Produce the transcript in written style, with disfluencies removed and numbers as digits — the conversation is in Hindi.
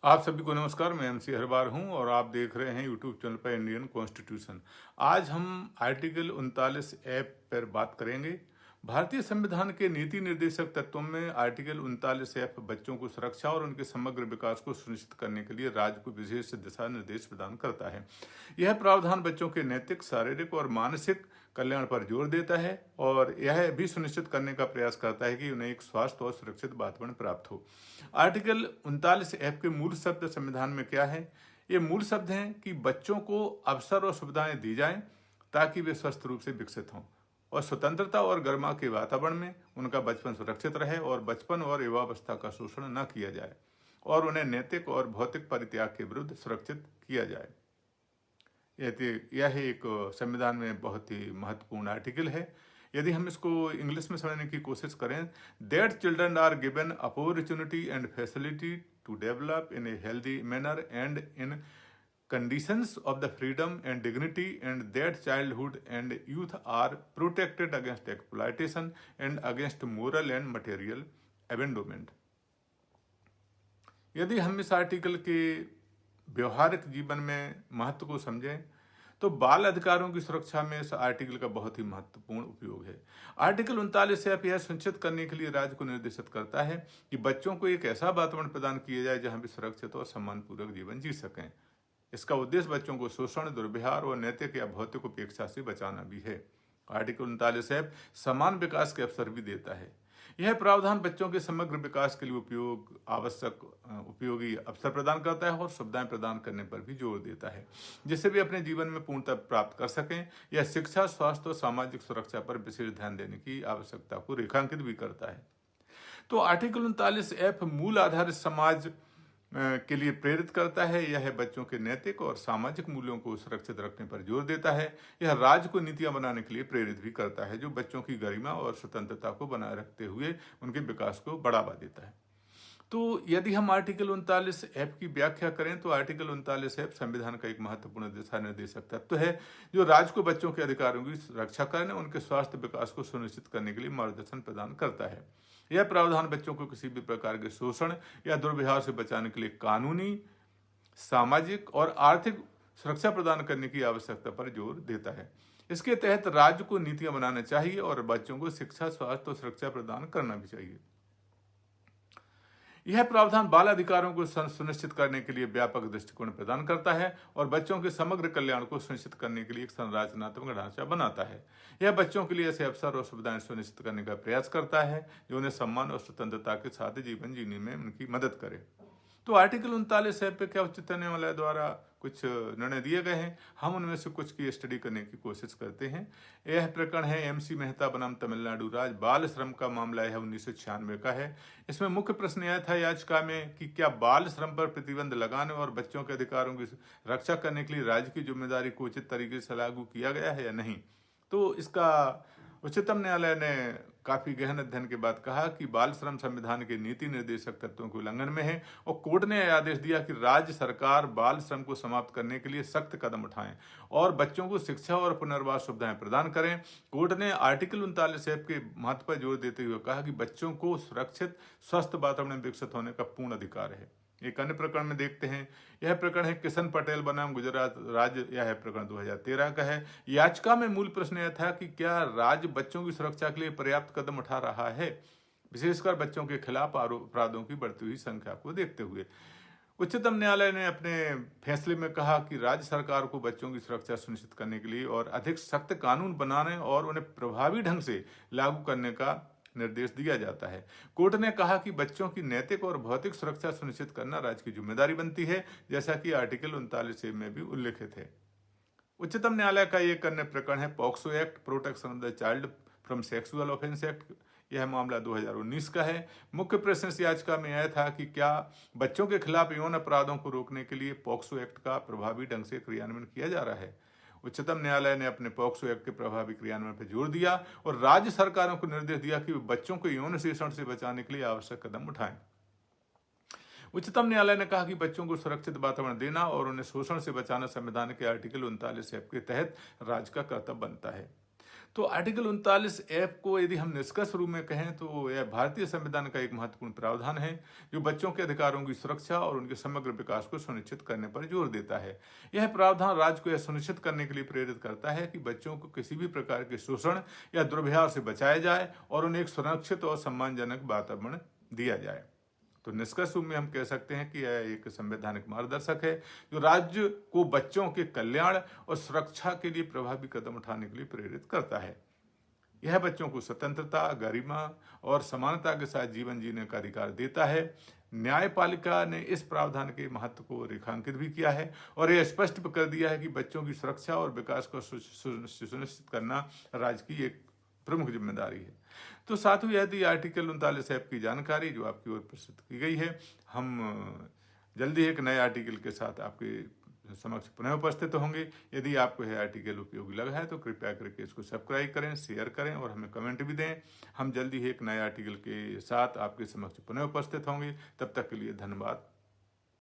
आप सभी को नमस्कार। मैं एमसी हरबार हूं और आप देख रहे हैं यूट्यूब चैनल पर इंडियन कॉन्स्टिट्यूशन। आज हम आर्टिकल 39 ऐप पर बात करेंगे। भारतीय संविधान के नीति निर्देशक तत्वों में आर्टिकल 39 ऐप बच्चों को सुरक्षा और उनके समग्र विकास को सुनिश्चित करने के लिए राज्य को विशेष दिशा निर्देश प्रदान करता है। यह प्रावधान बच्चों के नैतिक, शारीरिक और मानसिक कल्याण पर जोर देता है और यह भी सुनिश्चित करने का प्रयास करता है कि उन्हें एक स्वस्थ और सुरक्षित वातावरण प्राप्त हो। आर्टिकल 39 ऐप के मूल शब्द संविधान में क्या है? ये मूल शब्द हैं कि बच्चों को अवसर और सुविधाएं दी जाएं ताकि वे स्वस्थ रूप से विकसित हों और स्वतंत्रता और गरिमा के वातावरण में उनका बचपन सुरक्षित रहे और बचपन और युवावस्था का शोषण न किया जाए और उन्हें नैतिक और भौतिक परित्याग के विरुद्ध सुरक्षित किया जाए। यह एक संविधान में बहुत ही महत्वपूर्ण आर्टिकल है। यदि हम इसको इंग्लिश में समझने की कोशिश करें, that children are given opportunity and facility to develop in a healthy manner and in conditions of the freedom and dignity, and that childhood and youth are protected against exploitation and against moral and material abandonment। यदि हम इस आर्टिकल के व्यवहारिक जीवन में महत्व को समझें तो बाल अधिकारों की सुरक्षा में इस आर्टिकल का बहुत ही महत्वपूर्ण उपयोग है। आर्टिकल 39 ऐप यह सुनिश्चित करने के लिए राज्य को निर्देशित करता है कि बच्चों को एक ऐसा वातावरण प्रदान किया जाए जहां वे सुरक्षित और सम्मानपूर्वक जीवन जी सकें। इसका उद्देश्य बच्चों को शोषण, दुर्व्यवहार और नैतिक या भौतिक उपेक्षा से बचाना भी है। आर्टिकल 39 ऐप समान विकास के अवसर भी देता है। यह प्रावधान बच्चों के समग्र विकास के लिए उपयोगी अवसर प्रदान करता है और सुविधाएं प्रदान करने पर भी जोर देता है, जिससे वे अपने जीवन में पूर्णता प्राप्त कर सकें। यह शिक्षा, स्वास्थ्य और सामाजिक सुरक्षा पर विशेष ध्यान देने की आवश्यकता को रेखांकित भी करता है। तो आर्टिकल 39 ऐप मूल आधारित समाज के लिए प्रेरित करता है। यह बच्चों के नैतिक और सामाजिक मूल्यों को सुरक्षित रखने पर जोर देता है। यह राज्य को नीतियां बनाने के लिए प्रेरित भी करता है जो बच्चों की गरिमा और स्वतंत्रता को बनाए रखते हुए उनके विकास को बढ़ावा देता है। तो यदि हम आर्टिकल 39 ऐप की व्याख्या करें तो आर्टिकल 39 ऐप संविधान का एक महत्वपूर्ण दिशा निर्देशक तत्व है जो राज्य को बच्चों के अधिकारों की रक्षा करने, उनके स्वास्थ्य विकास को सुनिश्चित करने के लिए मार्गदर्शन प्रदान करता है। यह प्रावधान बच्चों को किसी भी प्रकार के शोषण या दुर्व्यवहार से बचाने के लिए कानूनी, सामाजिक और आर्थिक सुरक्षा प्रदान करने की आवश्यकता पर जोर देता है। इसके तहत राज्य को नीतियां बनाना चाहिए और बच्चों को शिक्षा, स्वास्थ्य और सुरक्षा प्रदान करना भी चाहिए। यह प्रावधान बाल अधिकारों को सुनिश्चित करने के लिए व्यापक दृष्टिकोण प्रदान करता है और बच्चों के समग्र कल्याण को सुनिश्चित करने के लिए एक संरचनात्मक ढांचा बनाता है। यह बच्चों के लिए ऐसे अवसर और सुविधाएं सुनिश्चित करने का प्रयास करता है जो उन्हें सम्मान और स्वतंत्रता के साथ जीवन जीने में उनकी मदद करे। तो आर्टिकल 39 ऐप पे क्या उच्चतम न्यायालय द्वारा कुछ निर्णय दिए गए हैं, हम उनमें से कुछ की स्टडी करने की कोशिश करते हैं। यह प्रकरण है MC मेहता बनाम तमिलनाडु राज्य। बाल श्रम का मामला है 1996 का है। इसमें मुख्य प्रश्न यह था याचिका में कि क्या बाल श्रम पर प्रतिबंध लगाने और बच्चों के अधिकारों की रक्षा करने के लिए राज्य की जिम्मेदारी को उचित तरीके से लागू किया गया है या नहीं। तो इसका उच्चतम न्यायालय ने काफी गहन अध्ययन के बाद कहा कि बाल श्रम संविधान के नीति निर्देशक तत्वों के उल्लंघन में है और कोर्ट ने आदेश दिया कि राज्य सरकार बाल श्रम को समाप्त करने के लिए सख्त कदम उठाएं और बच्चों को शिक्षा और पुनर्वास सुविधाएं प्रदान करें। कोर्ट ने आर्टिकल 39 ऐप के महत्व पर जोर देते हुए कहा कि बच्चों को सुरक्षित, स्वस्थ वातावरण में विकसित होने का पूर्ण अधिकार है। एक अन्य प्रकरण में देखते हैं। यह प्रकरण है किशन पटेल बनाम गुजरात राज्य। यह प्रकरण 2013 का है। याचिका में मूल प्रश्न यह था कि क्या राज्य बच्चों की सुरक्षा के लिए पर्याप्त कदम उठा रहा है, विशेषकर बच्चों के खिलाफ अपराधों की बढ़ती हुई संख्या को देखते हुए। उच्चतम न्यायालय ने अपने फैसले में कहा कि राज्य सरकार को बच्चों की सुरक्षा सुनिश्चित करने के लिए और अधिक सख्त कानून बनाने और उन्हें प्रभावी ढंग से लागू करने का निर्देश दिया जाता है। कोर्ट ने कहा कि बच्चों की नैतिक और भौतिक सुरक्षा सुनिश्चित करना राज्य की जिम्मेदारी बनती है, जैसा कि आर्टिकल 39 में भी उल्लेखित है। उच्चतम न्यायालय का एक अन्य प्रकरण है POCSO act, protection of the child from sexual offence act. यह मामला 2019 का है। मुख्य प्रश्न इस याचिका में यह था कि क्या बच्चों के खिलाफ यौन अपराधों को रोकने के लिए पॉक्सो एक्ट का प्रभावी ढंग से क्रियान्वयन किया जा रहा है। उच्चतम न्यायालय ने अपने पॉक्सो एक्ट के प्रभावी क्रियान्वयन पर जोर दिया और राज्य सरकारों को निर्देश दिया कि वे बच्चों को यौन शोषण से बचाने के लिए आवश्यक कदम उठाएं। उच्चतम न्यायालय ने कहा कि बच्चों को सुरक्षित वातावरण देना और उन्हें शोषण से बचाना संविधान के आर्टिकल 39 ऐप के तहत राज्य का कर्तव्य बनता है। तो आर्टिकल 39 ऐप को यदि हम निष्कर्ष रूप में कहें तो यह भारतीय संविधान का एक महत्वपूर्ण प्रावधान है जो बच्चों के अधिकारों की सुरक्षा और उनके समग्र विकास को सुनिश्चित करने पर जोर देता है। यह प्रावधान राज्य को यह सुनिश्चित करने के लिए प्रेरित करता है कि बच्चों को किसी भी प्रकार के शोषण या दुर्व्यवहार से बचाया जाए और उन्हें एक सुरक्षित और सम्मानजनक वातावरण दिया जाए। तो निष्कर्ष रूप में हम कह सकते हैं कि यह एक संवैधानिक मार्गदर्शक है जो राज्य को बच्चों के कल्याण और सुरक्षा के लिए प्रभावी कदम उठाने के लिए प्रेरित करता है। यह बच्चों को स्वतंत्रता, गरिमा और समानता के साथ जीवन जीने का अधिकार देता है। न्यायपालिका ने इस प्रावधान के महत्व को रेखांकित भी किया है और यह स्पष्ट कर दिया है कि बच्चों की सुरक्षा और विकास को सुनिश्चित करना राज्य की एक प्रमुख जिम्मेदारी है। तो साथियों, यह थी आर्टिकल 39 ऐप की जानकारी जो आपकी ओर प्रस्तुत की गई है। हम जल्दी एक नए आर्टिकल के साथ आपके समक्ष पुनः उपस्थित होंगे। यदि आपको यह आर्टिकल उपयोगी लगा है तो कृपया करके इसको सब्सक्राइब करें, शेयर करें और हमें कमेंट भी दें। हम जल्दी ही एक नए आर्टिकल के साथ आपके समक्ष पुनः उपस्थित होंगे। तब तक के लिए धन्यवाद।